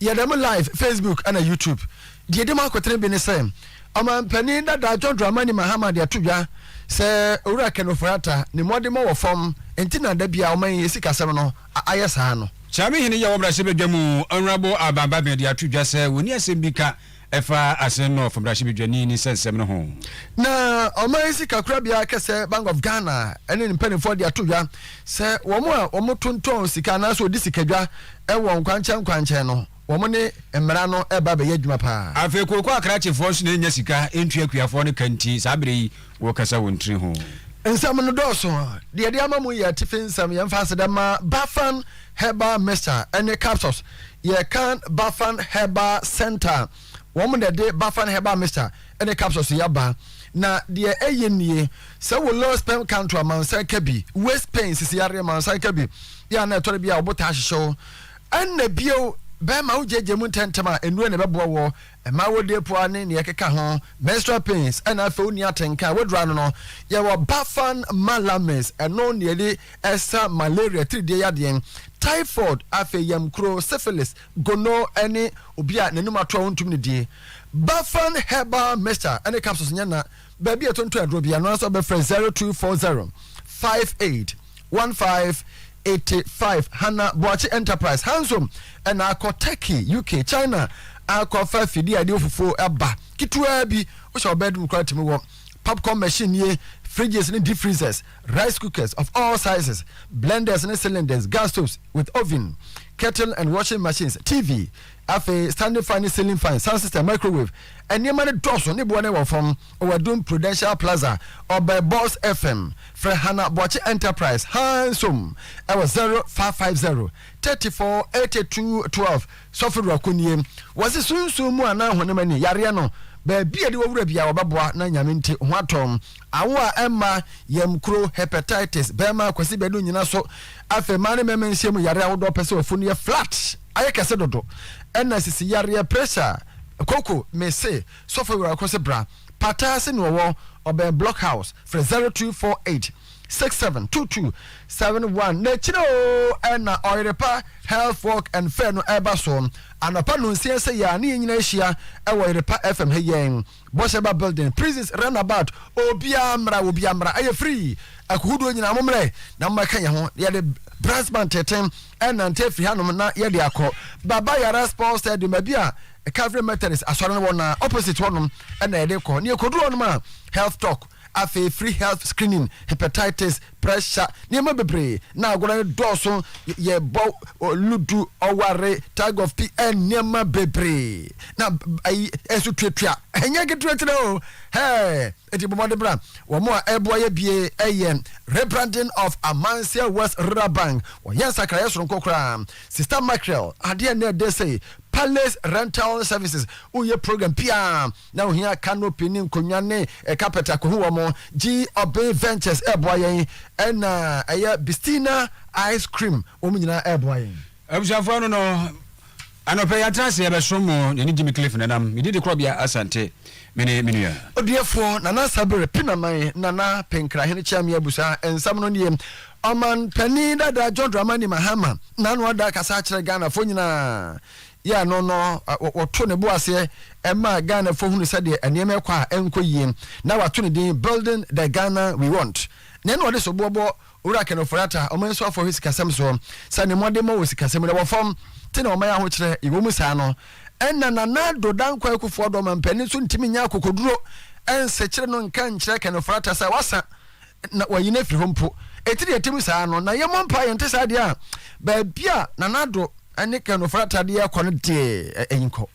Yadam live Facebook and YouTube. The Dema Quatrain be the same. Oman Penina da John Dramani Mahama de Atuja say Urakan Ofrata, the Modimo form, and Tina Debia Oman Yesika Samano, Ayasano. Chami hini ya wabra sebe jamu honorable abamba de Atuja say when yes mbika efa aseno from Rashibi Jani ni sense semno ho. Na Oman Yesika Krabia kese Bank of Ghana and in penny for the Atuja say Omo Tunton Sikana so disikadwa ewo nkwanche no. Womone emrano eba be yadwuma pa afi kokko akrache force ne nya sika entu akuafo ne kanti sabere wo kasa wontri ho ensam no doso de amamu ya tifensam yemfa asedama Bafan Herbal Mixture ene capsules ye kan Bafan Herbal Center womone de Bafan Herbal Mixture ene capsules yaba na de eyenie se wo low sperm count to amansa kabi waist pain sisi yare amansa kabi ya na tore bia obota hyehyɛ enne bio Bema ujeje muntentema enwe ne bebo wo ema wode po ane ne yekeka ho menstrual pains ena afa oni atenka wedra no ye wo Bafan Malames eno ne yede esa malaria 3D yadien typhoid afa yamkro syphilis gono ene obi a nanum ato wontum ne die Bafan Herbal Mixture ene capsules nyana ba bi etonto adrobia no so be 0240 581585 Hannah Boachi Enterprise handsome and akọ Turkey UK China akọ fa fidi ade ofufo eba kitwa bi o sha bedroom kwatimi wo popcorn machine ye fridges and deep freezers rice cookers of all sizes blenders and cylinders gas stoves with oven kettle and washing machines TV afa standing fan ceiling fan sound system microwave and yemane doso ne bo na wo from Owadum Prudential Plaza or by Boss FM for Hannah Boachi Enterprise handsome I was 0550 348212 software akonie was sunsun mu ana honemani yare no ba bia de wowura bia obaboa na nyame nti ho atom awo a emma yamkro hepatitis bema kwasi bedu nyina so afa mane memensiemu yare awodo pese ofunu ye flat ayekase dodo ena sisi yare pressure koko mese software akose bra patase no wo obe block house for 0248 672271 na chiro ena oirepa health work and fair no ebaso anapa no nsiese ya na nyina hia e oirepa FM heyen Bosheba building prisons runabout obiamra aye free akuhudo nyina momre na mmaka ye ho ye de brassband tetem ena ntefi hanom na ye de akọ baba yara sports stadium abia Calvary Methodist asore no na opposite wonom ena ye de kọ ne koduro no ma health talk afa free health screening hepatitis pressure niema bebre na agora doso ye bo ludu oware tag of PN niema bebre na ai esu twetwa enye getwetwa o hey eti bomode bra wo mo ebo ye bie eyen rebranding of Amansia West Rural Bank wo yensa kra yeso nkokra sister mackerel ade na de say Palace Rental Services uye program pia na ohia canopy ni nkonwa ne carpet akohu mo G Obey Ventures eboyen ena aya Bistina ice cream omunyina eboyen abusafo no anope ya trase ebe somo ni Jimmy Cliff nanam mi didi krobia asante menua odiefo nana sabere pinaman nana penkra hene chiamia busa ensam no nie oman pani da John Dramani Mahama nanu ada kasa kire Ghana fo nyina ya no woto ne boase ema Ghana fo hunu sade enema kwa enkoyie na wato ne din building the Ghana we want ne no de so bobo ura keno forata omanso afo hisikasem so sane mode ma wosikasem de wo fom tena o maya ho kire iwomu sa no enna na do dan kwa ekufo do mampani so ntimi nya kokoduro ense kire no nka nkire keno forata sa wasa na wayine firi hompo etiri etimu sa no na yemo mpa yente sa de a ba bia na do ane keno forata de yakọ no de enko.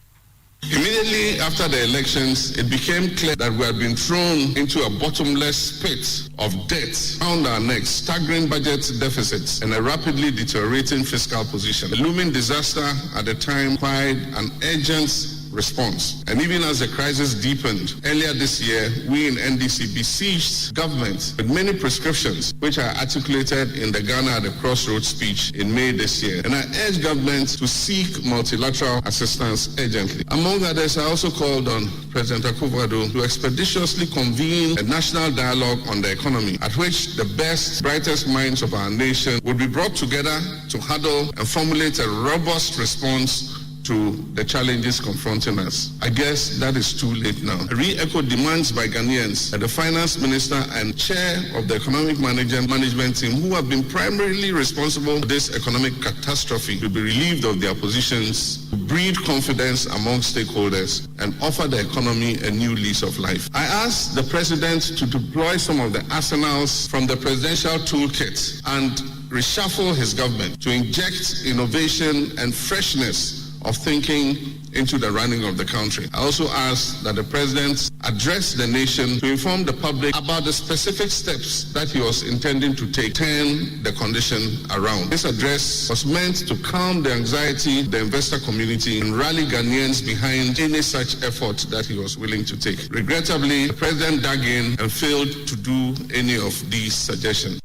Immediately after the elections, it became clear that we had been thrown into a bottomless pit of debt around our necks, staggering budget deficits, and a rapidly deteriorating fiscal position. The looming disaster at the time required an urgent response. And even as the crisis deepened, earlier this year, we in NDC besieged government with many prescriptions, which are articulated in the Ghana at the Crossroads speech in May this year. And I urge government to seek multilateral assistance urgently. Among others, I also called on President Akufo-Addo to expeditiously convene a national dialogue on the economy, at which the best, brightest minds of our nation would be brought together to huddle and formulate a robust response to the challenges confronting us. I guess that is too late now. I re-echo demands by Ghanaians that the Finance Minister and Chair of the Economic Management Team, who have been primarily responsible for this economic catastrophe, to be relieved of their positions, breed confidence among stakeholders, and offer the economy a new lease of life. I ask the President to deploy some of the arsenals from the presidential toolkit and reshuffle his government to inject innovation and freshness of thinking into the running of the country. I also ask that the President address the nation to inform the public about the specific steps that he was intending to take to turn the condition around. This address was meant to calm the anxiety of the investor community and rally Ghanaians behind any such effort that he was willing to take. Regrettably, the President dug in and failed to do any of these suggestions.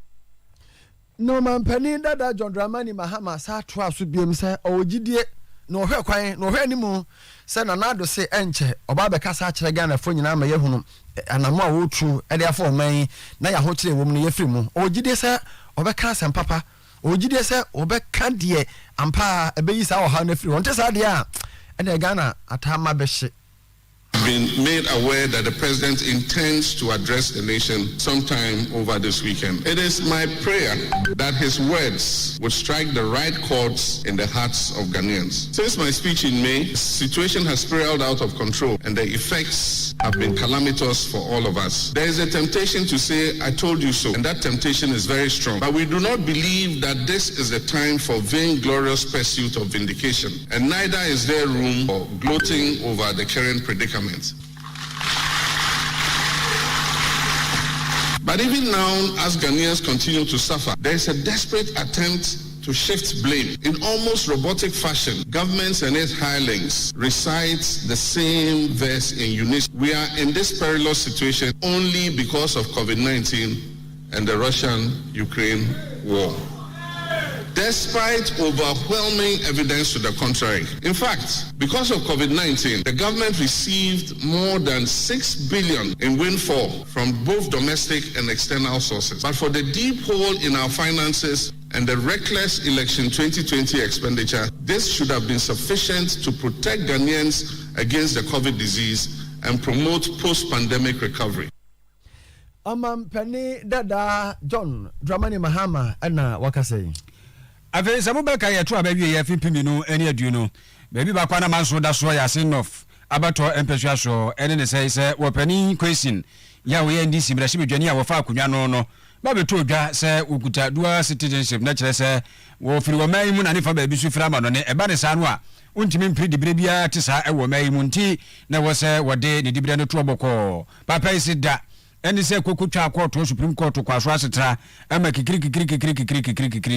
No man penny that John Dramani Mahama sa twa so biem say owogidie no hwe kwan no hwe animu say na nado say enche oba be kasa kire Ghana fo nyina ma yehunu anamo a wotru e de afọ man na ya ho kire wom no yefiri mu owogidie say obeka sem papa owogidie say obeka de ampa ebeyi sa oha na firi wonte sa de a e Ghana atama be hye. Been made aware that the President intends to address the nation sometime over this weekend. It is my prayer that his words would strike the right chords in the hearts of Ghanaians. Since my speech in May, the situation has spiraled out of control and the effects have been calamitous for all of us. There is a temptation to say, I told you so, and that temptation is very strong. But we do not believe that this is a time for vainglorious pursuit of vindication, and neither is there room for gloating over the current predicament. But even now, as Ghanaians continue to suffer, there is a desperate attempt to shift blame. In almost robotic fashion, governments and its hirelings recite the same verse in unison. We are in this perilous situation only because of COVID-19 and the Russian-Ukraine war, despite overwhelming evidence to the contrary. In fact, because of COVID-19, the government received more than 6 billion in windfall from both domestic and external sources. But for the deep hole in our finances and the reckless election 2020 expenditure, this should have been sufficient to protect Ghanaians against the COVID disease and promote post-pandemic recovery. Penny Dada John Dramani Mahama Anna Wakasei. Ave Sabubaka ya tu ababi ya fipimi no eni adu no baby ba kwa na manso da so ya sinof abato empesua so ene ne say wo pani question ya we ndc mrashi bedwani ya wo fa akunwa no ba beto odwa say ukuta dual citizenship na kire say wo firi wo mai mu na ne fa ba bi su fira ma no ne eba ne sa no a untimi mpiri dibire bia te sa e wo mai mu nti na wo say wo de ne dibire no to oboko papa isi da eni se kokutwa court Supreme Court kwa so asetra ama kikiri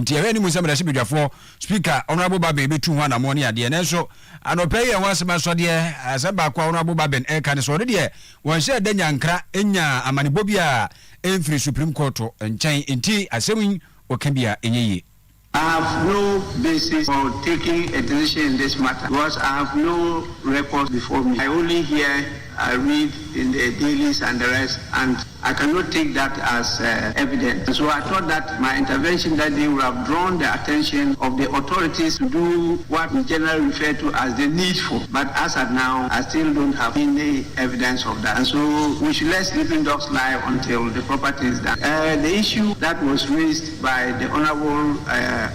nti e ni mu samra shibedwafo speaker honorable babe betu ho na mo ne ade ne so anope ye wasema so de asaba kwa honorable babe e kan so de won she da nyankra enya amanebo bia enfiri Supreme Court nchen nti asemi okambia enyeyi. I have no basis for taking a decision in this matter because I have no records before me. I only hear, I read in the dailies and the rest, and I cannot take that as evidence. So I thought that my intervention that day would have drawn the attention of the authorities to do what we generally refer to as the needful. But as at now, I still don't have any evidence of that. And so we should let sleeping dogs lie until the proper thing is done. The issue that was raised by the Honorable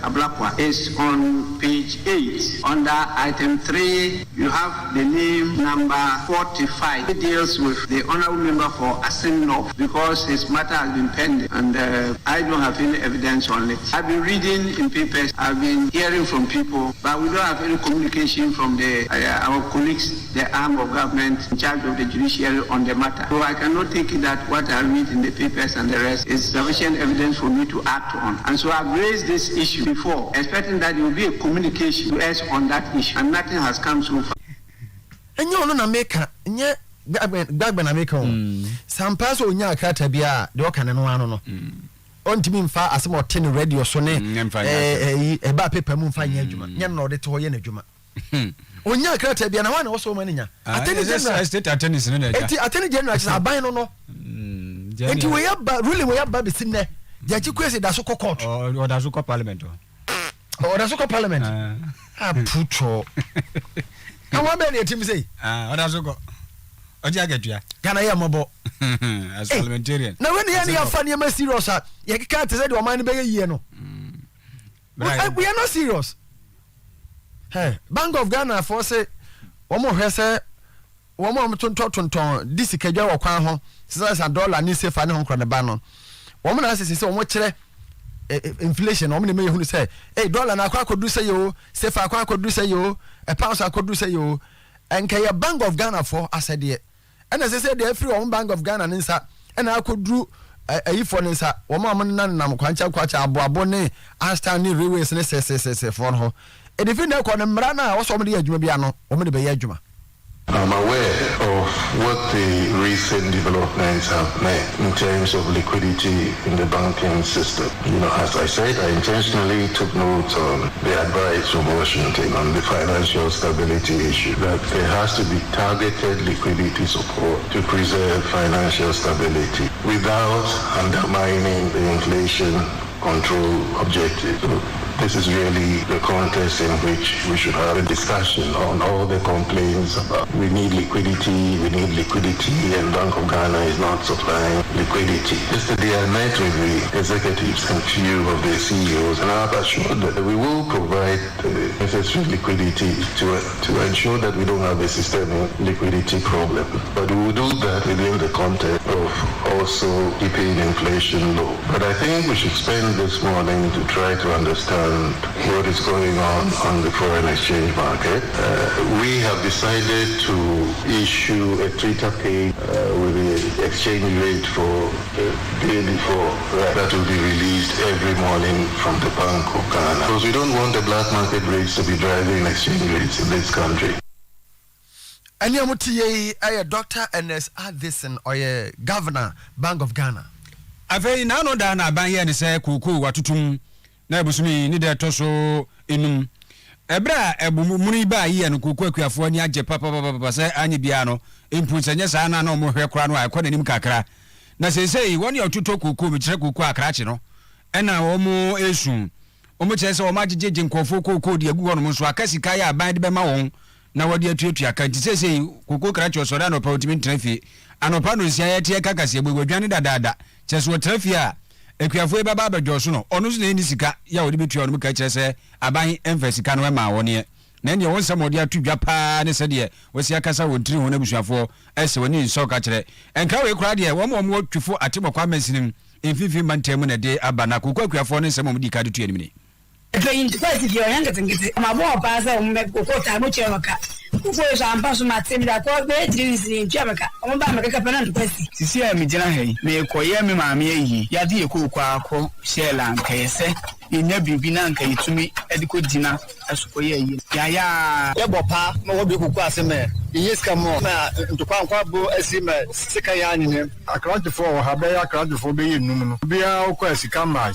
Ablakwa is on page 8. Under item 3, you have the name number 45. It deals with the Honorable Member for Asinov because his matter has been pending and I don't have any evidence on it. I've been reading in papers, I've been hearing from people, but we don't have any communication from our colleagues, the arm of government in charge of the judiciary on the matter. So I cannot take it that what I read in the papers and the rest is sufficient evidence for me to act on. And so I've raised this issue before, expecting that there will be a communication to us on that issue, and nothing has come so far. And you know, America, yeah. Gbagba na make on sampa so onya akrata bia de oka ne no ano no ontimi mfa asem oten radio so ne e ba paper mu mfa nya adwuma nya no de to hoye na adwuma onya akrata bia na wana wo so mani nya ateni general state attorneys no na ateni general na aban no no enti we ya ba ruling we ya ba be sinne jaji kwesi da so court o da so parliament o da so parliament Pucho. And what many team say? What does it go? Oja get ya. Can I am about as parliamentarian? Now, when you are funny, I'm serious. You can't say you are minding a year. No, we are not serious. Hey, Bank of Ghana for say, one more say, one more ton, this is Kaja or Kwan, $6 and you say, find home the banner. Woman has to say, much inflation, only me who say, hey, dollar and I could do say you, say, I could do say you, a pound I could do say you, and can a Bank of Ghana for, I said, yeah. And as I said, the free Bank of Ghana inside, and I could do a phone inside. One more man, I'm quite abone, I stand in railways and say for her. And if you know, Mrana or somebody at Jubiano, or maybe Yajuma. I'm aware of what the recent developments have meant in terms of liquidity in the banking system. As I said, I intentionally took note on the advice from Washington on the financial stability issue, that there has to be targeted liquidity support to preserve financial stability without undermining the inflation control objective. This is really the context in which we should have a discussion on all the complaints about we need liquidity, and Bank of Ghana is not supplying liquidity. Yesterday I met with the executives and few of the CEOs, and I've assured that we will provide the necessary liquidity to ensure that we don't have a systemic liquidity problem. But we will do that within the context of also keeping inflation low. But I think we should spend this morning to try to understand what is going on the foreign exchange market. We have decided to issue a Twitter page with the exchange rate for the day before that will be released every morning from the Bank of Ghana. Because we don't want the black market rates to be driving exchange rates in this country. And you're a Dr. Ernest Addison or a Governor, Bank of Ghana. I've heard no dana ban here and say kuku watutum na busumi ni de toso enum ebra ebumuni ba yi en kuku akuafo ni age papa say anyi bia no impulse nya sa na mo hwe kra no akọ nanim kakra na sesei woni otuto kuku mi kire kuku akrache no ena wo mo esu o mo kire se o ma jejeje nkofo kuku de agu hono so akasika ya ban de be ma won na wodi atuatua kan sesei kuku krache o so da no pa otimi trafi anopa no sia ya tie kakase egwadwane dadada cheso trafi a ekuafo e baba abajo so no ono so na ni sika ya wodi betua no ka kire se aban emfa sika no ma woni na ne won samodi atudwa pa ne se de wasi akasa wontiri ho na busuafo ese woni nso ka kire enka we kura de wo mo twifo atebokwa masinim emfifi mantem na de abana kokwa ekuafo ne se mo di ka de tu anim ni Drain to quite if you're younger than get my more pass on Mekota, much Yamaka. Who was on Passo Matim that all the dreams in Jamaica? I'm about to make a question. Sisia mi jana hei me koye me maame yi yade ye kokwa akọ shela nka yese enya bibina nka yitumi ediko dina asokoye yi ya bopa ma wo bi kokwa aseme yeska mo na ntokwa nkwa bo asime sika ya nyine akrantefo wo ha be akrantefo be yennum no bia okwa sika ma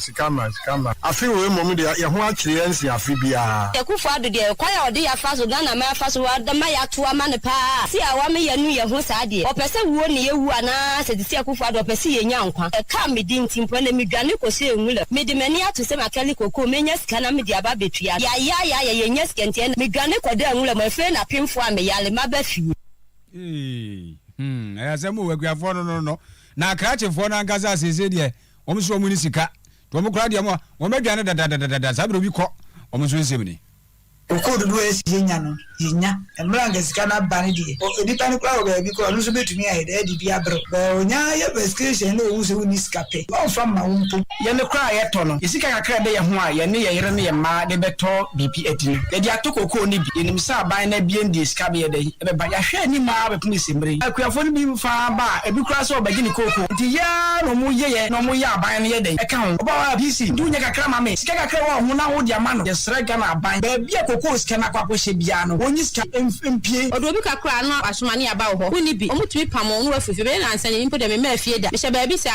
afi wo mo de ye ho akire ensi afi bia ekufu ado de kwa ya ode ya faso Ghana ma faso wa da ma ya to ama ne pa si a wa me yanu ye ho sa de opese wo ne yewu ana se si ekufu ado opese ye nya nkwa e ka me di ntimpo na me dwane ko se enwula me de mani ato se makali koko me nya sika na me di aba betua ya ye nya sika ntia me dwane ko de enwula ma fe na pemfo a me yale ma ba fi asemu waguafo no na akrachefo na ngaza asese de omso omuni sika to mo kra de mo medwane dadadada sabro bi ko omso nsemni Okodo do enya no yenya emranga sika na bani die onipa ne kwa oga bi ko no so betumi ahe de bi abro ba onya ya prescription no wo so ni sika pe won fa ma won po ye ne kra ye to no yesika kakra de ye ho a ye ne ye yere ne ye ma de beto BP eti ye di atokoko ni bi enim sa ban na bi ndi sika be ye de e be ba ya hwe ni ma be pumi sembre akuafo ni bi fa ba e bi kra so ba gini koko nti ya no mu ye no mu ya ban ne ye de e ka ho ba wa PC dunya kakra ma me sika kakra wa ho na wo di ama no ye srega na ban ba bi koko sika na kwa hye bia no onyi sika empie odobi kakra no asomani aba ho uni bi omutumi pamo no afufe be na ansane impo de me ma afie da me hye ba bi sa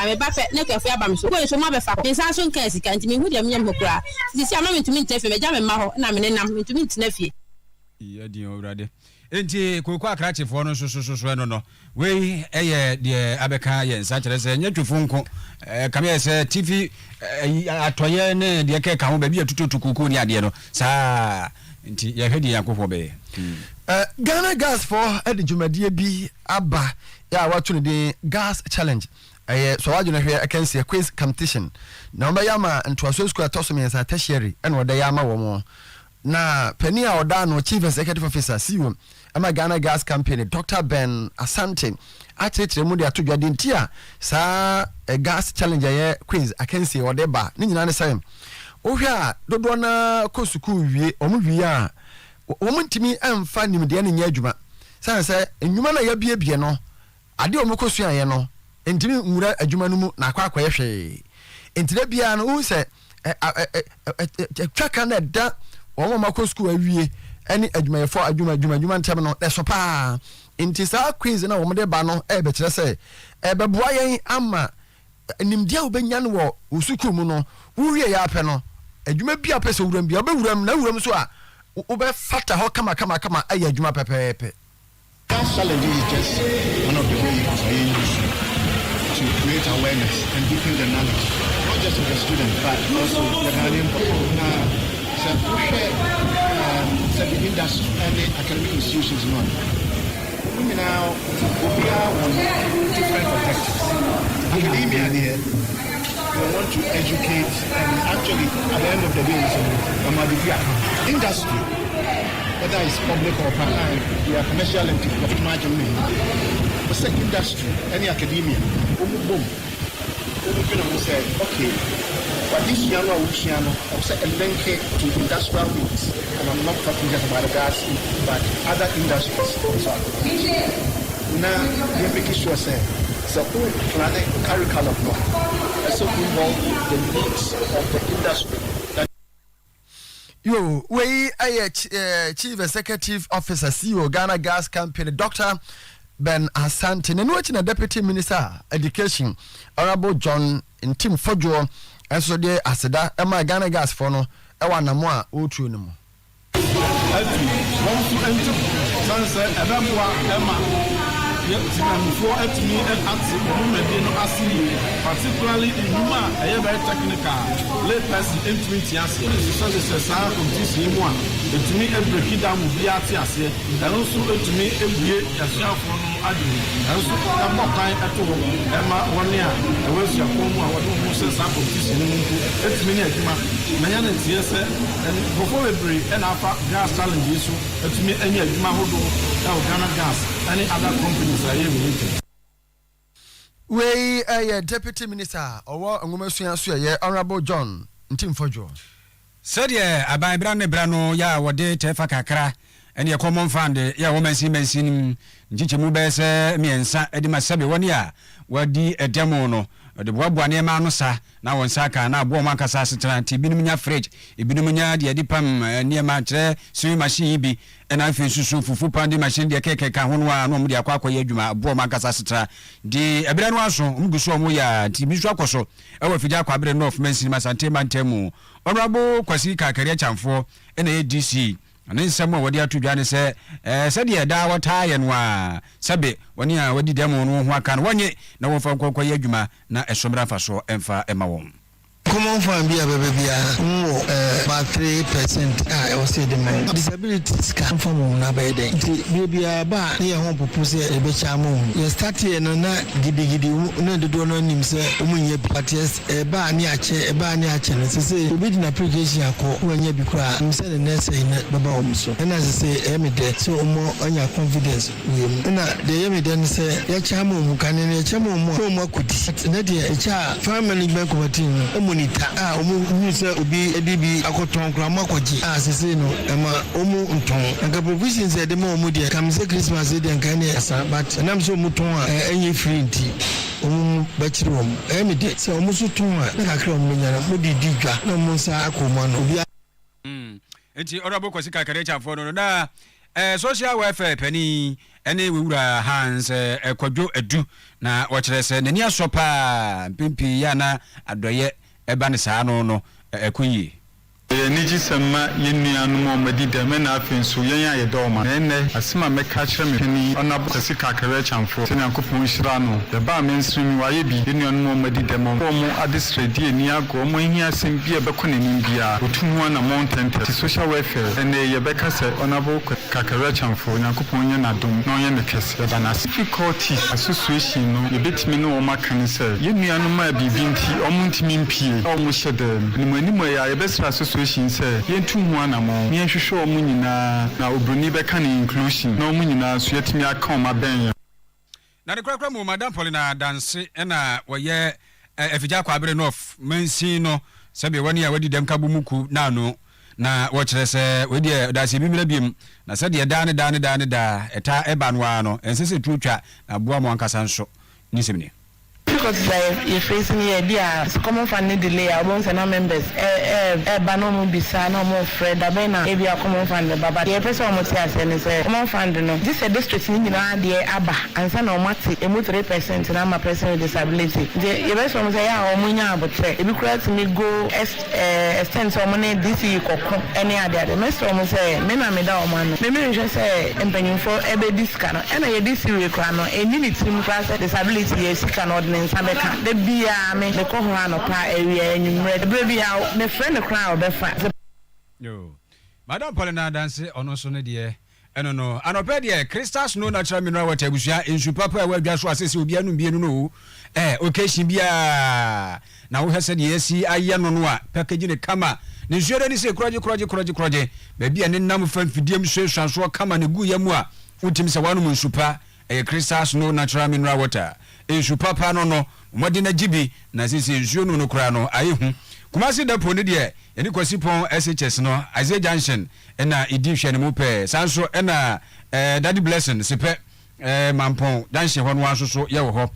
me ba fe ne kwafu aba me so ko so ma be fa ko nsa so nka sika ntimi hu de me nyam hokura sisi ama mentumi ntefe me ja me ma ho na me ne nam mentumi ntena fie ya di owrade enti kokko akrachefo no so no we eye de abeka ye nsa kire se nyatwefo nko kame se TV atoye ne de ke ka ho ba bi atututu kokko ni ade no sa nti ya hwedi yakofo be Ghana gas for edi dwumadie bi aba ya wato ne de gas challenge so waju na hwe akansi a quiz competition na omba yama ntoaso school atoso me sa tertiary ene oda yama wo mo na pani a oda no chief executive officer CEO ama Ghana gas company Dr. Ben Asante achetre mu de atodwade ntia sa gas challenge ye quiz akansi oda ba ni nyina ne sayem ohwa dodo na kosuku wie omuwie a omuntimi amfa nimde ne nya adwuma sanse enwuma na ya bie no ade omukosu aye no entimi nwura adwuma no mu na akwa hwe entire bia no hu se twaka na da omo makosu awie ani adwumayefo adwuma ntem no deso pa enti sa quiz na omo de ba no be kire se beboa yen ama nimdia obenya no wo usuku mu no wuwie ya apɛ no adwuma bia pɛ se wuram bia obewuram na wuram so a ube fata ho kama ayi adwuma pepepe. Gas challenge is just one of the ways we use to create awareness and deepen the knowledge, not just of the students, but also the Ghanaian people. Now, the industry and the academic institutions, we now we are on different objectives. Academia here, we want to educate, and actually, at the end of the day, industry, whether it's public or private, we are commercial and profit margin. What's the industry? Any academia? Boom. We say, okay, but this year, I say a link to industrial needs, and I'm not talking just about the gas, but other industries. Now, we're making sure, so planning curriculum, so involve the needs of the industry. Yo, we Chief Executive Officer CEO Ghana Gas Company Dr. Ben Asante and watching a Deputy Minister Education Honorable John in Tim Fojo and so there Aseda Emma Ghana Gas for no Ewana Moa Utu no. Particularly in Numa, a very technical, late person intimate answer. So this is a competition one. To me, every kid will be at Yasia, and also to me, every yourself from Adrian. And also, I'm not kind at all. Emma, 1 year, I was your home, I was almost a competition. It's me, Mayan and TSA, and before every and after gas challenge issue, it's me, any of my Ghana Gas, any other companies are here related. We Deputy Minister or Ngomasuya Honorable John Ntim Fojo. Said ye abai brane brano ya wode tefa kakra ene common fund ya woman si mensin njiche mu be se miensa edima sabe woni a wadi edemo no de boaboa ne ma no sa na won saka na abo ma kasa setran ti binum nya fridge ibinum nya de dipam ne ma kire sewing machine bi ena afi susu fufu pandi machine de keke ka hono a no mo de akwa ya adwuma abo ma kasa setra di ebere no aso mguso mo ya ti bisu akoso e wa fija akwa bere north mensin masante mantemu honorable kwasi kakari chamfo ena ADC ana nsɛm a wɔde atodwa ne sɛ sɛdeɛ da wɔtaa yɛ no a sɛbe wɔne a wɔdi dɛm no ho aka no wɔnye na wɔmfa nkɔkɔ yɛ adwuma na ɛsɔmra fa so ɛmfa ɛma wɔn common fan bia bia about 3% I was say the man disabilities come from na by then bia ba na ho propose e be chamo you start here no na gidi no do no nim say omunye parties e ba ni ache no say obi din application akọ wanya bi kra im say the next na baba o so na say me de so omo anya confidence we na de me de say ya chamo mu kan ne chamo mu so mo akudi na de e cha family bank committee no omu se obi edibi akoton krama kwaji sese no ema omu nton nka provisions e de ma omu de kam se Christmas de nka ne asa but nam so omu ton a enye free nti omu bachiri omu me de se omu so ton a na kakra omu nyana mo di digwa na omu sa akoma no obi enti honorable kwasi kakare chamfo no na social welfare pani ene wura hands ekwadwo edu na wɔkyerɛ sɛ nani asopa pimpi ya na adoye eba ne saa no no ekoyi Niji sama yenu mo medida me na afin so yen ya yedoma ene asema me ka kire me pani onabo kwasi kakare chamfo se nyankopon hira no ye ba me nsumi waye bi yenu mo medida mo adistredi eni ago mo hia sem bi e bekọ nanim bia otumu na mountain te social welfare ene ye beka se onabo kakare chamfo nyankopon ye na dom no ye ne kese da na difficulty association no ye betimi no o makan se yenu anu ma bibinti omuntimi mpie o mo hyede ni mo ani mo ya ye besra association say yentu hu anamo yen hwehwe omu nyina na obroni beka ne inclusion na omu nyina so yetimi aka ma ben na de krakra mu madam Paulina danse na woye efija kwa abere north mansin no sabe wani ya wadi dem kabu muku na no na wo kire se wedi da se bimira biem na se de da eta eba no ano ensese tutwa na boa mo ankasa nso ni semni because you're facing here, dear, common family delay, amongst our members, Banomo Bisa, no more Fred, Abena, maybe a common family, but the person almost has and common family. This is a district in the Abba, and son of Mati, a 3%, and I'm a person with disability. The rest of say, oh, Munya, but if you create me go extend some money, this you any other. The rest of say, Mena Medaman, maybe just say, and paying for every discount, and I this you require a minute to class disability, yes, cannot. Sabeka the bia me the ko ho anopa area enyumre the baby out me friend the crowd be fa yo madam Paulina dance ono so ne de eno no anopa de crystal snow natural mineral water abusua ensu papa e wadwa so asese obi anu bienu no occasion bia na wo hese de asi aye no no a package ne kama ne nsuo ni se kroje baby ane nam fa mfidiem so so kama ne gu yamu a utim se wanu munsupa crystal snow natural mineral water ensu papa no modi na jibi na sisi ensuo no kura no ayehu kumasi depo ne de eni kwasipon SHS no Aze Junction na idi hwe ne mu pe sanso na Daddy Blessing sepe mampon danhye ho no asoso ye wo ho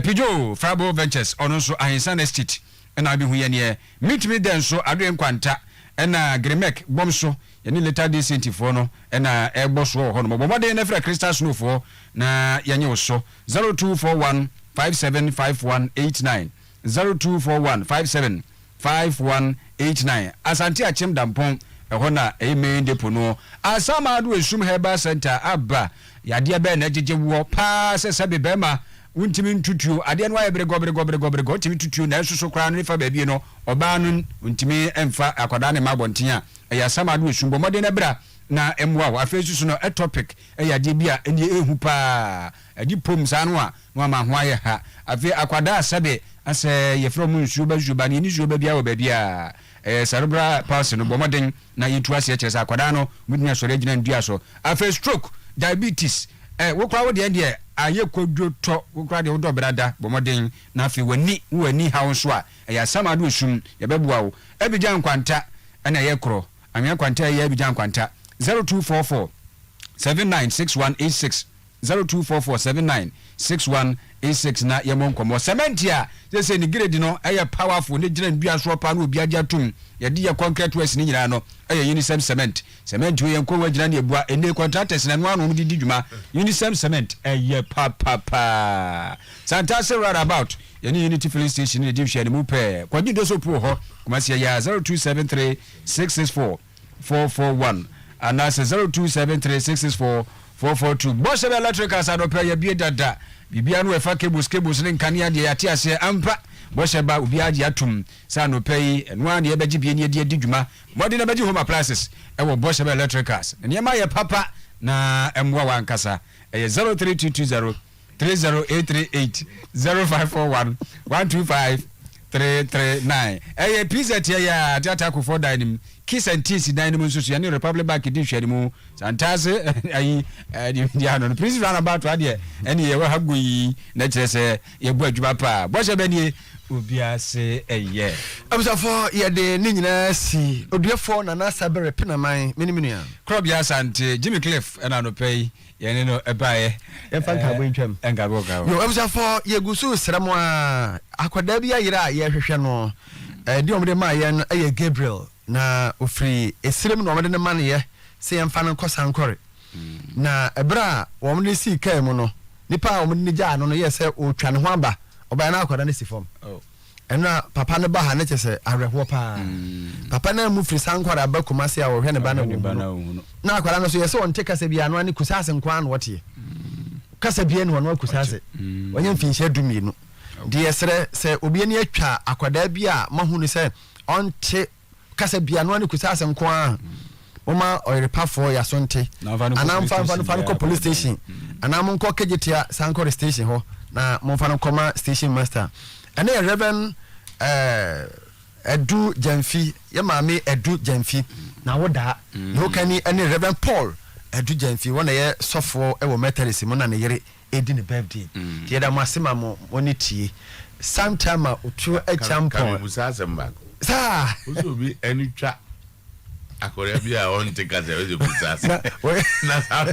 Pijo Frabo Ventures ono so Ahinsan Estate na abi hu ye ne meet me den so adwen kwanta na Grimek bomso yeni later decent fo no na eboso ho no bomode na fra Crystal Snow fo na yenye wo so 0241 575189 0241575189 Asante Achim Dampon ho na main depo no asama do esum Herbal Center abba yade be na jeje wo pa sese be ma untimi ntutuo ade no ayebere gobre timi tutuo na esuso kra no fa baabi no oba no untimi emfa akoda ne mabonten a ya asama do esum bomode na bra na emwa wa afesusu no topic yade bia eni ehu pa adi pom sanu a no ma ho aye ha afi akwada asabe ase ye from nsuo ba juba ni nsuo ba bia wo ba bia cerebral palsy no bomoden na yitu ase chese akwada no mudunya sore gina ndua so afi stroke diabetes wo kwa wo de aye kodwo to wo kwa de wo do brada bomoden na afi wani ha won so a ya samadu sum ye bebua wo ebijan kwanta na ye kro amia kwanta ye ebijan kwanta 0244 796186 0244 796186 na yemon komo cementia se ni grade no eye powerful ne gina ndua so pa no obi aja tum ye de concrete works ni nyina no eye unisem cement we yenko wa gina ne ebua ene contractors na no anu didi dwuma unisem cement eye pa Santa say right about ye unity filling station ne divhye ne mu pe kwadi do so pro ho kuma se ya 0273 664 441 and that's 0273 664 442 Boshebe Electricals adopa ya bie dada bibia no efa cables ne nkania de yate ase ampa Bosheba obi age atum sa no pay eno an ye beji bie ne de dwuma modi na beji home appliances e wo Boshebe Electricals ne ma ye papa na emwa wankasa e 03220 30838 0541 125 339 eh pizza tia ya tata ko for dining kiss and teas dining so ya Republic Bank di hwere mu santase ayi di ano please run about ade ene ye wa hagoyi na kire se ye bu adwuma pa bo se be nie obi ase eye abusafo ye de ni nyina si oduefo na na sabere pinaman meniminu ya crop ya sante Jimmy Cliff na no pay ye no ebaye e fan ka bo ntwam enga bo ka yo abusafo ye gusu sramo a akwada bia yira ye hwehwe no di omde ma ye no ye Gabriel na ofri esrem no omde ne ma ne ye se yemfa no kosankore na ebra wo mne si kai mu no nipa wo mne ja no ye se otwa ne ho aba oba na akwada ne si fom ɛna papa ne ba ha ne kyɛ sɛ awerɛhoɔ paa papa na mu firi sankwara aba kumase a wɔhwɛ ne ba na wo na akwara no so yɛ sɛ ɔnte kasa bia no ane kusase nkwa na wɔteɛ kasa bia ne wɔno kusase wɔnyɛ mfinhyia dumienu de yɛsrɛ sɛ obi ani atwa akwadaa bi a mahu no sɛ ɔnte kasa bia no ane kusase nkwa Oma oirepafoɔ ya sonte anamfa no kɔ police station anam nkɔ kejetia sankore station hɔ na momfa no kɔma station master ɛne Reverend Edu Jamfi ye maame Edu Jamfi na woda no kani ɛne Reverend Paul Edu Jamfi wona ye sɔfoɔ ɛwɔ Methodist mu na ne yere edi ne birthday tie da masema mo oni tie sometime a otu champion sa obi eni twa akɔrɛ bi a ɔn te kasa o de kusasa na sa